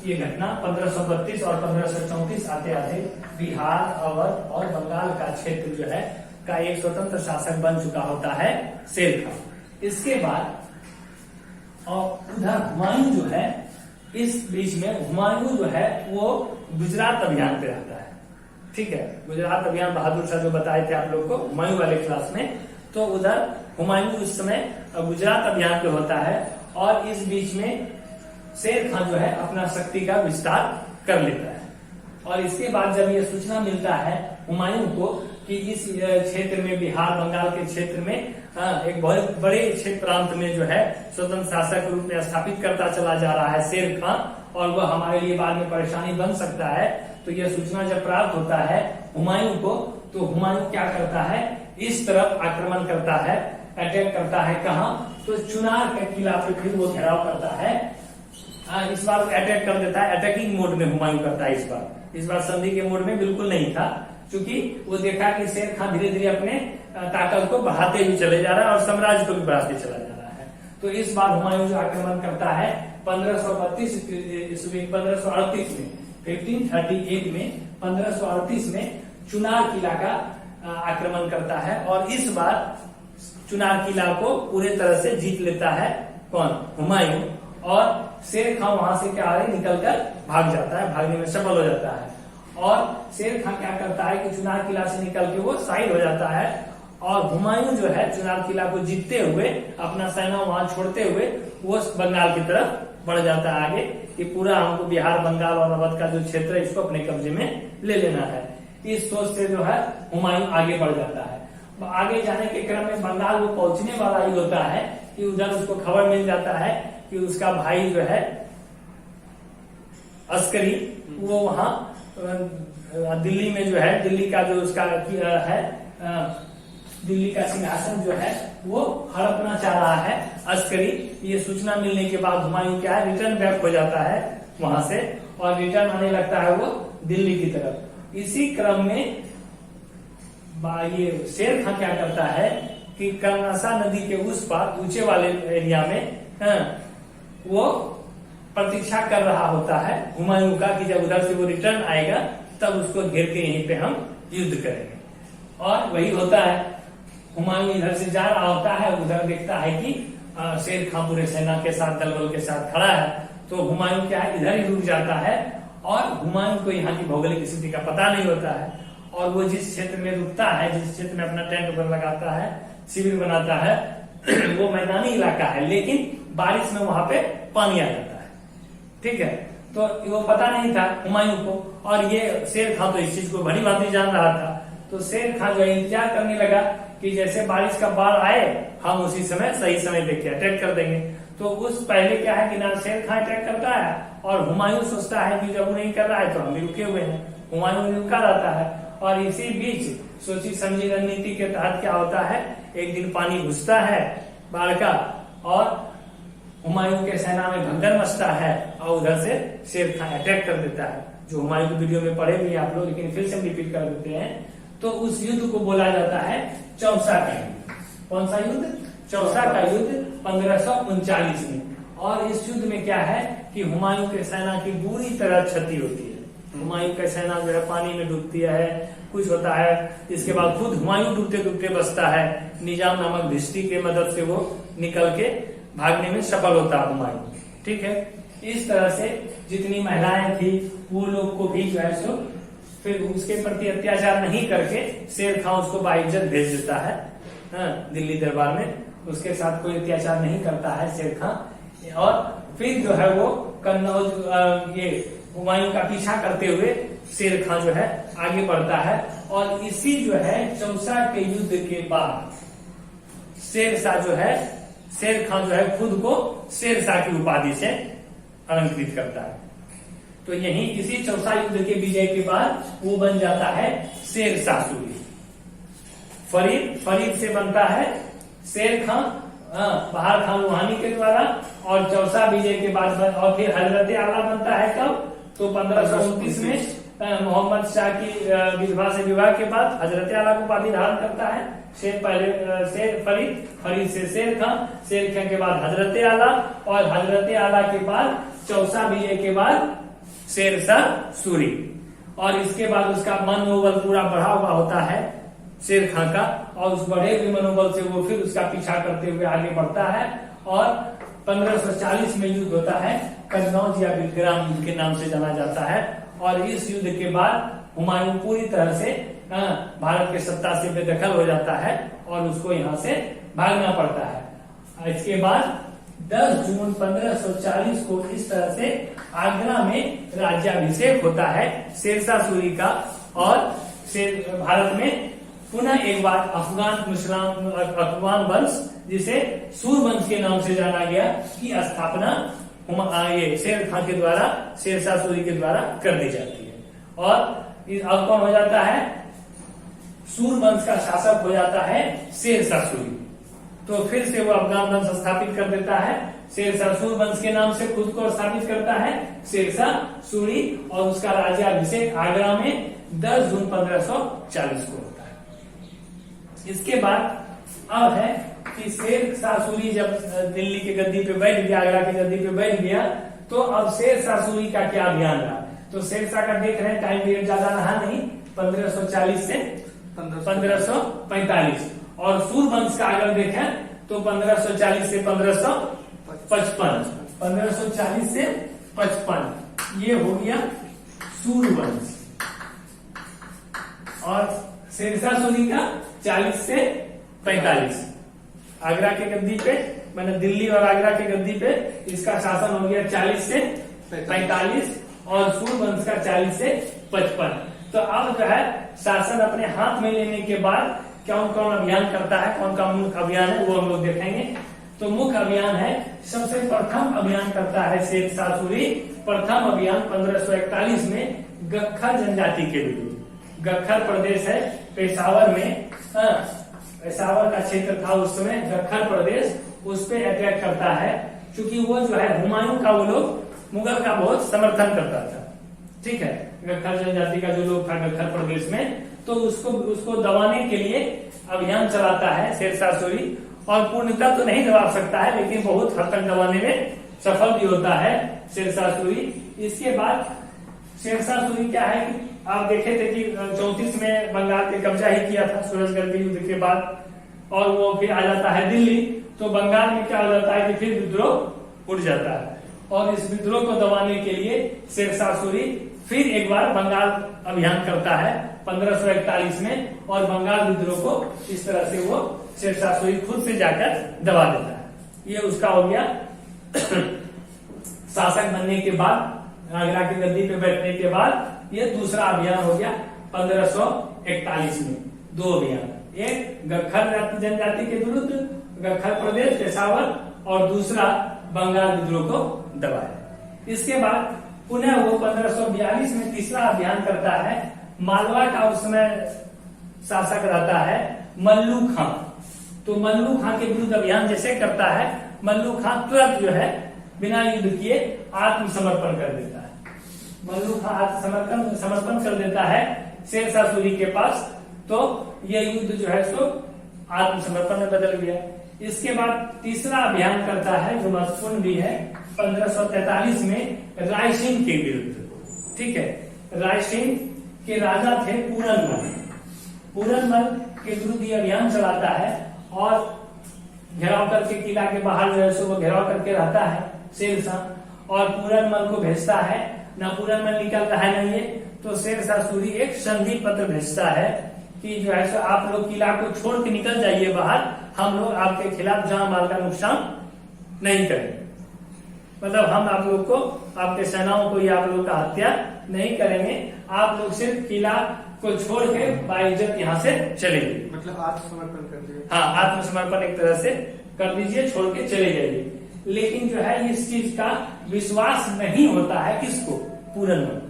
ये घटना 1532 और 1534 आते आते बिहार, अवध और बंगाल का क्षेत्र जो है का एक स्वतंत्र शासक बन चुका होता है शेर खां। इसके बाद और उधर हुमायूं जो है, इस बीच में हुमायूं जो है वो गुजरात अभियान पे रहता है, ठीक है। गुजरात अभियान बहादुर शाह जो बताए थे आप लोग को हुमायूं वाले क्लास में, तो उधर हुमायूं उस समय गुजरात अभियान पे होता है, और इस बीच में शेर खां जो है अपना शक्ति का विस्तार कर लेता है। और इसके बाद जब यह सूचना मिलता है हुमायूं को कि इस क्षेत्र में, बिहार बंगाल के क्षेत्र में एक बहुत बड़े क्षेत्र प्रांत में जो है स्वतंत्र शासक के रूप में स्थापित करता चला जा रहा है शेर खां, और वह हमारे लिए बाद में परेशानी बन सकता है, तो यह सूचना जब प्राप्त होता है हुमायूं को, तो हुमायूं क्या करता है, इस तरफ आक्रमण करता है, अटैक करता है। कहां, तो चुनार के किला पे फिर वो घेराव करता है। इस बार अटैक कर देता है, अटैकिंग मोड में हुमायूं करता है इस बार संधि के मोड में बिल्कुल नहीं था, क्योंकि वो देखा कि शेर खां धीरे धीरे अपने ताकत को बढ़ाते हुए चले जा रहा है और साम्राज्य को भी बढ़ाते चला जा रहा है। तो इस बार हुमायूं जो आक्रमण करता है 1532 ईस्वी 1538 में, 1538 में 1538 में चुनार किला का आक्रमण करता है, और इस बार चुनार किला को पूरे तरह से जीत लेता है कौन, हुमायूं। और शेर खां वहां से क्या है, निकलकर भाग जाता है, भागने में सफल हो जाता है। और शेर खां क्या करता है कि चुनार किला से निकल के वो साइड हो जाता है, और हुमायूं जो है चुनार किला को जीतते हुए, अपना सेना वहां छोड़ते हुए वो बंगाल की तरफ बढ़ जाता है आगे, कि पूरा हमको बिहार, बंगाल और अवध का जो क्षेत्र है इसको अपने कब्जे में ले लेना है। इस सोच से जो है हुमायूं आगे बढ़ जाता है। आगे जाने के क्रम में बंगाल वो पहुंचने वाला ही होता है कि उधर उसको खबर मिल जाता है कि उसका भाई जो है अस्करी, वो वहां दिल्ली में जो है, दिल्ली का जो उसका है, दिल्ली का सिंहासन जो है वो हड़पना चाह रहा है अस्करी। ये सूचना मिलने के बाद हुमायूं क्या है, रिटर्न बैक हो जाता है वहां से, और रिटर्न आने लगता है वो दिल्ली की तरफ। इसी क्रम में ये शेर खां क्या करता है कि कर्नासा नदी के उस पार ऊंचे वाले एरिया में वो प्रतीक्षा कर रहा होता है हुमायूं का, कि जब उधर से वो रिटर्न आएगा तब उसको घेर के यहीं पे हम युद्ध करेंगे। और वही होता है, हुमायूं इधर से जा रहा होता है, उधर देखता है कि शेर खां पूरे सेना के साथ, दलबल के साथ खड़ा है, तो हुमायूं क्या है, इधर ही रुक जाता है। और हुमायूं को यहाँ की भौगोलिक स्थिति का पता नहीं होता है, और वो जिस क्षेत्र में रुकता है, जिस क्षेत्र में अपना टेंट वगैरह लगाता है, शिविर बनाता है, वो मैदानी इलाका है, लेकिन बारिश में वहां पे पानी आ जाता है, ठीक है। तो वो पता नहीं था हुमायूं को, और ये शेर खां तो इस चीज को भली भांति जान रहा था। तो शेर खां जो इंतजार करने लगा कि जैसे बारिश का बाढ़ आए हम उसी समय सही समय देख के अटैक कर देंगे। तो उस पहले क्या है कि ना शेर खां अटैक करता है और हुमायूं सोचता है कि जब वो नहीं कर रहा है तो हम भी रुके हुए हैं, हुमायूं रुका रहता है। और इसी बीच सोची समझी रणनीति के तहत क्या होता है, एक दिन पानी घुसता है बाढ़ का और हुमायूं के सेना में भगदड़ मचता है और उधर से शेर खां अटैक कर देता है, जो हुमायूं की वीडियो में पढ़े भी आप लोग, लेकिन फिर से रिपीट कर देते हैं। तो उस युद्ध को बोला जाता है चौसा का युद्ध। कौन सा युद्ध? चौसा का युद्ध 1539 में। और इस युद्ध में क्या है कि हुमायूं के सेना की बुरी तरह क्षति होती है। हुमायूं का सेना जो है पानी में डूबती है, कुछ होता है। इसके बाद खुद हुमायूं डूबते डूबते बचता है, निजाम नामक भिष्टी के मदद से वो निकल के भागने में सफल होता है हुमायूं। ठीक है, इस तरह से जितनी महिलाएं थी वो लोग को भी जो है सो फिर उसके प्रति अत्याचार नहीं करके शेर खां उसको बाइज्जत भेज देता है दिल्ली दरबार में। उसके साथ कोई अत्याचार नहीं करता है शेर खां। और फिर जो है वो कन्नौज ये हुमायूं का पीछा करते हुए शेर खां जो है आगे बढ़ता है। और इसी जो है चौसा के युद्ध के बाद शेर खां जो है खुद को शेरशाह की उपाधि से अलंकृत करता है। तो यही इसी चौसा युद्ध के विजय के बाद वो बन जाता है शेरशाह सूरी। फरीद से बनता है शेर खां बहार खां रूहानी के द्वारा। और चौसा विजय के बाद और फिर हजरत आला बनता है कब? तो 1529 में मोहम्मद शाह की विधवा से विवाह के बाद हजरत आला को उपाधि धारण करता है। फरीद से शेर खां के बाद हजरत आला, और हजरत आला के बाद चौसा विजय के बाद शेरशाह सूरी। और इसके बाद उसका मनोबल पूरा बढ़ा हुआ होता है शेर खां का, और उस बढ़े हुए मनोबल से वो फिर उसका पीछा करते हुए आगे बढ़ता है। और 1540 में युद्ध होता है, कन्नौज या बिलग्राम युद्ध के नाम से जाना जाता है। और इस युद्ध के बाद हुमायूं पूरी तरह से भारत के सत्ता से बेदखल हो जाता है और उसको यहाँ से भागना पड़ता है। इसके बाद 10 जून 1540 को इस तरह से आगरा में राज्याभिषेक होता है शेरशाह सूरी का। और भारत में पुनः एक बार अफगान वंश, जिसे सूरवंश के नाम से जाना गया, की स्थापना ये शेर खां के द्वारा, शेरशाह सूरी के द्वारा कर दी जाती है। और अब कौन हो जाता है? सूरवंश का शासक हो जाता है शेरशाह सूरी। तो फिर से वो अफगान वंश स्थापित कर देता है, शेरशाह सूरवंश के नाम से खुद को स्थापित करता है शेरशाह सूरी। और उसका राज्याभिषेक आगरा में 10 जून 1540 को होता है। इसके बाद अब है कि शेरशाह सूरी जब दिल्ली के गद्दी पे बैठ गया, आगरा की गद्दी पे बैठ गया, तो अब शेरशाह सूरी का क्या अभियान रहा? तो शेरशाह का देख रहे हैं टाइम पीरियड ज्यादा रहा नहीं, 1540 से 1545। और सूरवंश का अगर देखें तो 1540 से 1555, 1540 से 55 ये हो गया सूरवंश। और शेरशाह सूरी का 40 से 45 आगरा के गद्दी पे, मैंने दिल्ली और आगरा के गद्दी पे इसका शासन हो गया 40 से 45 और सूरवंश का 40 से 55। तो अब जो है शासन अपने हाथ में लेने के बाद कौन कौन अभियान करता है, कौन कौन मुख्य अभियान है वो हम लोग देखेंगे। तो मुख्य अभियान है, सबसे प्रथम अभियान करता है शेरशाह सूरी। प्रथम अभियान 1541 में गख्खर जनजाति के विरुद्ध। गख्खर प्रदेश है पेशावर में, पेशावर का क्षेत्र था उस समय, गख्खर प्रदेश, उस पे अटैक करता है। क्योंकि वो जो है हुमायूं का वो लोग मुगल का बहुत समर्थन करता था। ठीक है, गख्खर जनजाति का जो लोग था गख्खर प्रदेश में, तो उसको दबाने के लिए अभियान चलाता है शेरशाह सूरी। और पूर्णतः तो नहीं दबा सकता है, लेकिन बहुत हद तक दबाने में सफल भी होता है शेरशाह सूरी। इसके बाद शेरशाह सूरी क्या है कि आप देखे थे कि 34 में बंगाल पे कब्जा ही किया था सूरजगढ़ के युद्ध के बाद, और वो फिर आ जाता है दिल्ली। तो बंगाल में क्या हो जाता है कि फिर विद्रोह उठ जाता है, और इस विद्रोह को दबाने के लिए शेरशाह सूरी फिर एक बार बंगाल अभियान करता है 1541 में, और बंगाल विद्रोह को इस तरह से वो शेरशाह सूरी खुद से जाकर दबा देता है। ये उसका हो गया शासक बनने के बाद, आगरा की गद्दी पे बैठने के बाद। ये दूसरा अभियान हो गया 1541 में। 2 अभियान, एक गख्खर जनजाति के विरुद्ध गख्खर प्रदेश, पेशावर, और दूसरा बंगाल विद्रोह को दबाया। इसके बाद पुनः वो 1542 में तीसरा अभियान करता है। मालवा का उस समय शासक रहता है मल्लू खां। तो मल्लू खां के विरुद्ध अभियान जैसे करता है, मल्लू खां तुरंत जो है बिना युद्ध किए आत्मसमर्पण कर देता है। मल्लू खां आत्मसमर्पण कर देता है शेरशाह सूरी के पास। तो ये युद्ध जो है सो आत्मसमर्पण में बदल गया। इसके बाद तीसरा अभियान करता है जो महत्वपूर्ण भी है 1543 में रायसेन के विरुद्ध। ठीक है, रायसेन के राजा थे पूरनमल। पूरनमल के विरुद्ध ये अभियान चलाता है और घेराव करके किला के बाहर जो है सो वो घेराव करके रहता है शेरशाह, और पूरनमल को भेजता है। ना पूरनमल निकलता है ना ये, तो शेरशाह सूरी एक संधि पत्र भेजता है कि जो है सो आप लोग किला को छोड़ के निकल जाइए बाहर, हम लोग आपके खिलाफ जान माल का नुकसान नहीं करेंगे। मतलब हम आप लोग को, आपके सेनाओं को या आप लोग का हत्या नहीं करेंगे, आप लोग सिर्फ किला को छोड़ के बाइज्जत यहाँ से चलेंगे। मतलब आत्मसमर्पण कर दिए। हाँ, आत्मसमर्पण एक तरह से कर दीजिए, छोड़ के चले जाइए। लेकिन जो है इस चीज का विश्वास नहीं होता है किसको? पूरनमल।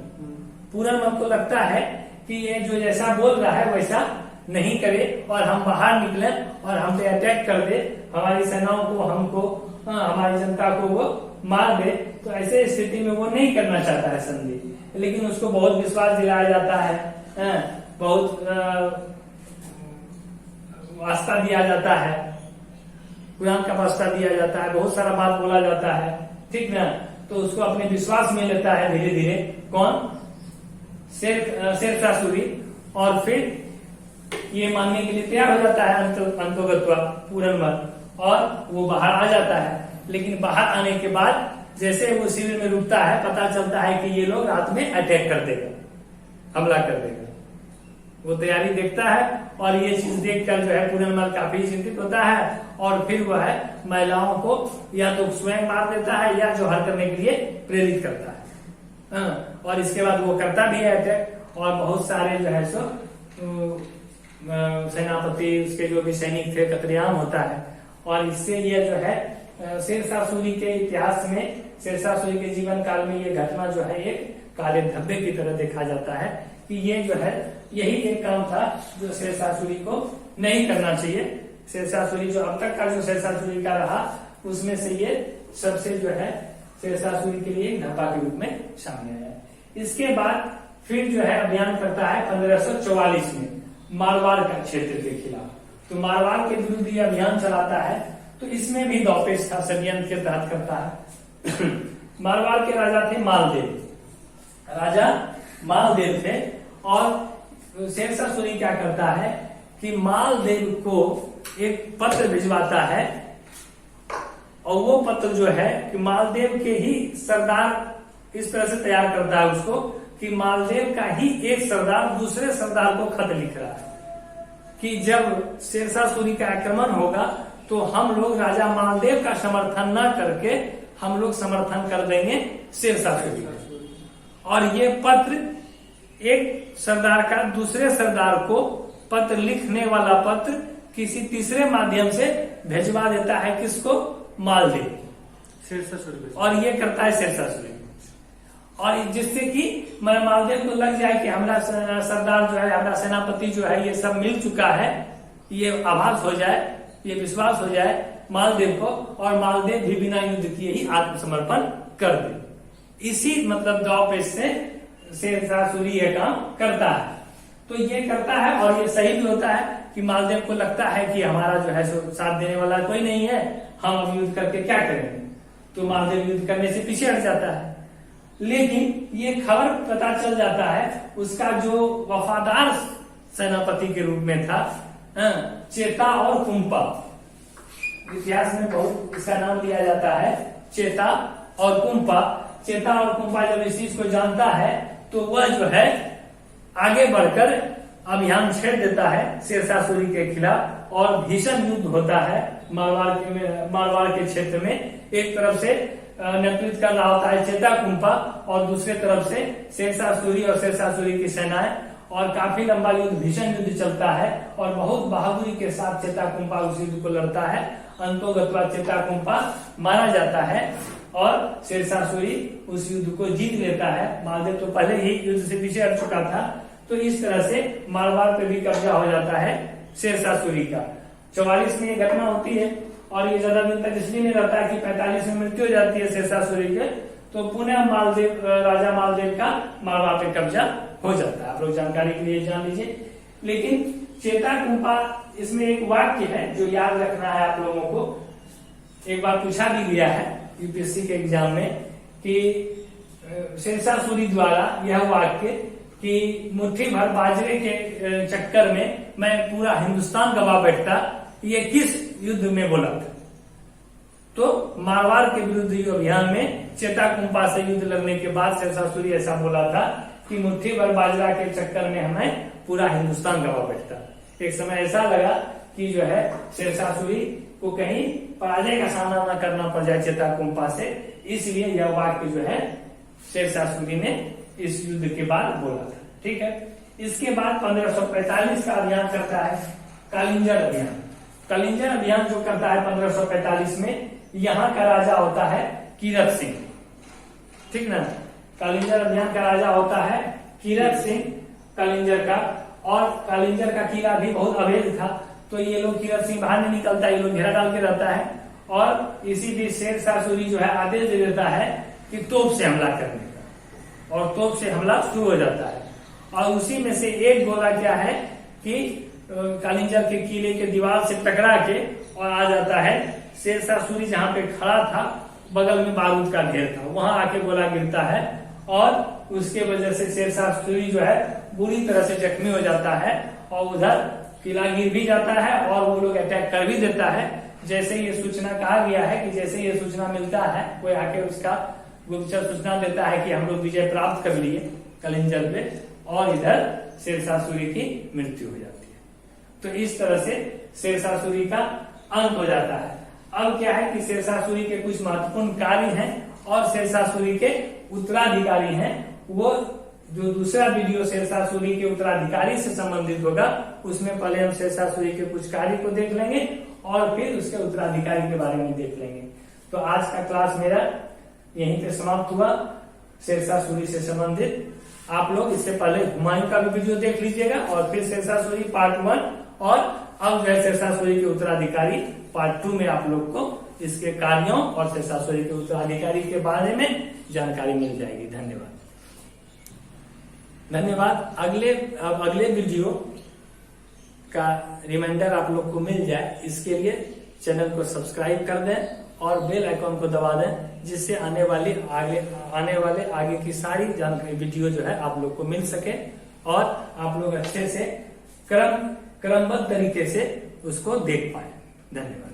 पूरनमल को लगता है कि ये जो जैसा बोल रहा है वैसा नहीं करे और हम बाहर निकले और हम पे अटैक कर दे, हमारी सेनाओं को, हमको, हमारी जनता को वो मार दे। तो ऐसे स्थिति में वो नहीं करना चाहता है संधि, लेकिन उसको बहुत विश्वास दिलाया जाता है, बहुत वास्ता दिया जाता है, कुरान का वास्ता दिया जाता है, बहुत सारा बात बोला जाता है। ठीक ना, तो उसको अपने विश्वास में लेता है धीरे धीरे। कौन? शेरशाह सूरी। और फिर ये मानने के लिए तैयार हो जाता है अंतोगत्वा पूरनमल, और वो बाहर आ जाता है। लेकिन बाहर आने के बाद जैसे वो शिविर में रुकता है, पता चलता है कि ये लोग रात में अटैक कर देगा, हमला कर देगा। वो तैयारी देखता है और ये चीज देखकर जो है पूरनमल काफी चिंतित होता है, और फिर वह है महिलाओं को या तो स्वयं मार देता है या जोहर करने के लिए प्रेरित करता है। और इसके बाद वो करता भी है अटैक, और बहुत सारे जो है सो सेनापति, उसके जो भी सैनिक थे, कतलेआम होता है। और इससे ये जो है शेरशाह सूरी के इतिहास में, शेरशाह सूरी के जीवन काल में ये घटना जो है एक काले धब्बे की तरह देखा जाता है कि ये जो है यही एक काम था जो शेरशाह सूरी को नहीं करना चाहिए। शेरशाह सूरी जो अब तक का जो शेरशाह सूरी का रहा, उसमें से ये सबसे जो है शेरशाह सूरी के लिए धब्बा के रूप में सामने आया। इसके बाद फिर जो है अभियान करता है 1544 में मारवाड़ का क्षेत्र के खिलाफ। तो मारवाड़ के विरुद्ध ये अभियान चलाता है। तो इसमें भी दांवपेच था, षड्यंत्र के तहत करता है। मारवाड़ के राजा थे मालदेव, राजा मालदेव थे। और शेरशाह सूरी क्या करता है कि मालदेव को एक पत्र भिजवाता है, और वो पत्र जो है कि मालदेव के ही सरदार इस तरह से तैयार करता है उसको कि मालदेव का ही एक सरदार दूसरे सरदार को खत लिख रहा है कि जब शेरशाह सूरी का आक्रमण होगा तो हम लोग राजा मालदेव का समर्थन न करके हम लोग समर्थन कर देंगे शेरशाह सूरी का। और ये पत्र एक सरदार का दूसरे सरदार को पत्र लिखने वाला पत्र किसी तीसरे माध्यम से भेजवा देता है किसको? मालदेव, शेरशाह सूरी। और ये करता है शेरशाह सूरी, और जिससे कि मालदेव को लग जाए कि हमारा सरदार जो है, हमारा सेनापति जो है, ये सब मिल चुका है, ये आभास हो जाए, ये विश्वास हो जाए मालदेव को, और मालदेव भी बिना युद्ध किए ही आत्मसमर्पण कर दे। इसी मतलब दांवपेच से शेरशाह सूरी ये काम करता है। तो ये करता है और ये सही भी होता है कि मालदेव को लगता है कि हमारा जो है साथ देने वाला कोई नहीं है, हम अब युद्ध करके क्या करेंगे। तो मालदेव युद्ध करने से पीछे हट जाता है। लेकिन ये खबर पता चल जाता है उसका जो वफादार सेनापति के रूप में था, चेता और कुंपा। इतिहास में बहुत इसका नाम लिया जाता है, चेता और कुंपा। चेता और कुंपा जब इस चीज को जानता है तो वह जो है आगे बढ़कर अभियान छेड़ देता है शेरशाह सूरी के खिलाफ, और भीषण युद्ध होता है मारवाड़ के क्षेत्र में। एक तरफ से नेतृत्व कर रहा होता है चेता कुंपा, और दूसरे तरफ से शेरशाह सूरी और शेरशाह सूरी की सेनाएं, और काफी लंबा युद्ध, भीषण युद्ध चलता है और बहुत बहादुरी के साथ चेताकुंपा उस युद्ध को लड़ता है। अंतोगत्वा चेताकुंपा मारा जाता है और शेरशाह सूरी उस युद्ध को जीत लेता है। मालदेव तो पहले ही युद्ध से पीछे हट चुका था, तो इस तरह से मारवाड़ पे भी कब्जा हो जाता है शेरशाह सूरी का। 44 में ये घटना होती है और ये ज्यादा दिन तक इसलिए नहीं रहता है कि 45 में मृत्यु हो जाती है शेरशाह सूरी के, तो पुनः मालदेव, राजा मालदेव का मारवाड़ पे कब्जा हो जाता है। आप लोग जानकारी के लिए जान लीजिए। लेकिन चेताकुंपा, इसमें एक वाक्य है जो याद रखना है आप लोगों को। एक बार पूछा भी गया है यूपीएससी के एग्जाम में कि शेरशाह सूरी द्वारा यह वाक्य कि मुट्ठी भर बाजरे के चक्कर में मैं पूरा हिंदुस्तान गवा बैठता, ये किस युद्ध में बोला था? तो मारवाड़ के विरुद्ध युद्ध अभियान में चेताकुंपा से युद्ध लड़ने के बाद शेरशाह सूरी ऐसा बोला था कि मुट्ठी भर बाजरा के चक्कर में हमें पूरा हिंदुस्तान गवा बैठता। एक समय ऐसा लगा कि जो है शेरशाह सूरी को कहीं पराजय का सामना न करना पड़ जाए चेताकुंपा से, इसलिए यह वाक्य जो है शेरशाह सूरी ने इस युद्ध के बाद बोला था। ठीक है। इसके बाद 1545 का अभियान करता है कालिंजर अभियान। कालिंजर अभियान जो करता है 1545 में, यहाँ का राजा होता है कीरत सिंह। ठीक ना। कालिंजर अभियान का राजा होता है कीरत सिंह कालिंजर का, और कालिंजर का किला भी बहुत अवैध था, तो ये लोग, कीरत सिंह बाहर नहीं निकलता, ये लोग घेरा डाल के रहता है। और इसी बीच शेरशाह सूरी जो है आदेश दे देता है कि तोप से हमला करने का, और तोप से हमला शुरू हो जाता है। और उसी में से एक गोला क्या है कि कालिंजर के किले के दीवार से टकरा के और आ जाता है शेरशाह सूरी जहां पे खड़ा था, बगल में बारूद का ढेर था, वहां आके गोला गिरता है और उसके वजह से शेरशाह सूरी जो है बुरी तरह से जख्मी हो जाता है और उधर किला गिर भी जाता है और वो लोग अटैक कर भी देता है। जैसे ये सूचना कहा गया है कि जैसे ये सूचना मिलता है, कोई आके उसका गुप्तचर सूचना देता है कि हम लोग विजय प्राप्त कर लिए कालिंजर पे, और इधर शेरशाह सूरी की मृत्यु हो जाती है। तो इस तरह से शेरशाह सूरी का अंत हो जाता है। अब क्या है कि शेरशाह सूरी के कुछ महत्वपूर्ण कार्य हैं और शेरशाह सूरी के उत्तराधिकारी हैं। वो जो दूसरा वीडियो शेरशाह सूरी के उत्तराधिकारी से संबंधित होगा, उसमें पहले हम शेरशाह सूरी के कुछ कार्य को देख लेंगे और फिर उसके उत्तराधिकारी के बारे में देख लेंगे। तो आज का क्लास मेरा यहीं पे समाप्त हुआ शेरशाह सूरी से संबंधित। आप लोग इससे पहले हुमायूं का भी वीडियो देख लीजिएगा और फिर शेरशाह सूरी पार्ट 1, और अब जो है शेरशाह सूरी के उत्तराधिकारी पार्ट 2 में आप लोग को इसके कार्यों और शेरशाह सूरी के उत्तराधिकारी के बारे में जानकारी मिल जाएगी। धन्यवाद। अगले वीडियो का रिमाइंडर आप लोग को मिल जाए, इसके लिए चैनल को सब्सक्राइब कर दें और बेल आइकॉन को दबा दें, जिससे आने वाले आगे की सारी जानकारी वीडियो जो है आप लोग को मिल सके और आप लोग अच्छे से क्रमबद्ध तरीके से उसको देख पाए। धन्यवाद।